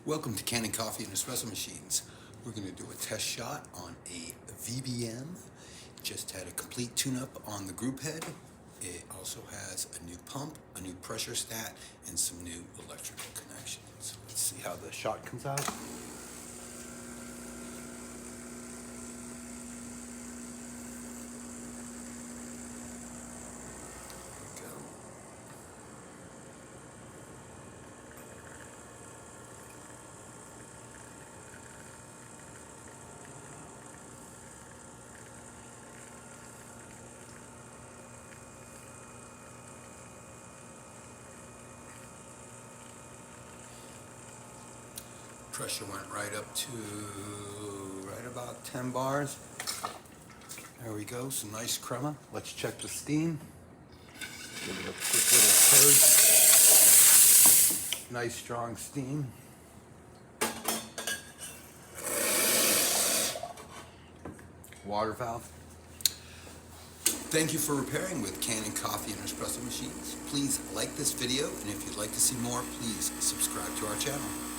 Welcome to Kanen Coffee and Espresso Machines. We're going to do a test shot on a Vibiemme. Just had a complete tune-up on the group head. It also has a new pump, a new pressure stat, and some new electrical connections. Let's see how the shot comes out. Pressure went right up to right about 10 bars. There we go, some nice crema. Let's check the steam. Give it a quick little purge. Nice strong steam. Water valve. Thank you for repairing with Kanen Coffee and Espresso Machines. Please like this video, and if you'd like to see more, please subscribe to our channel.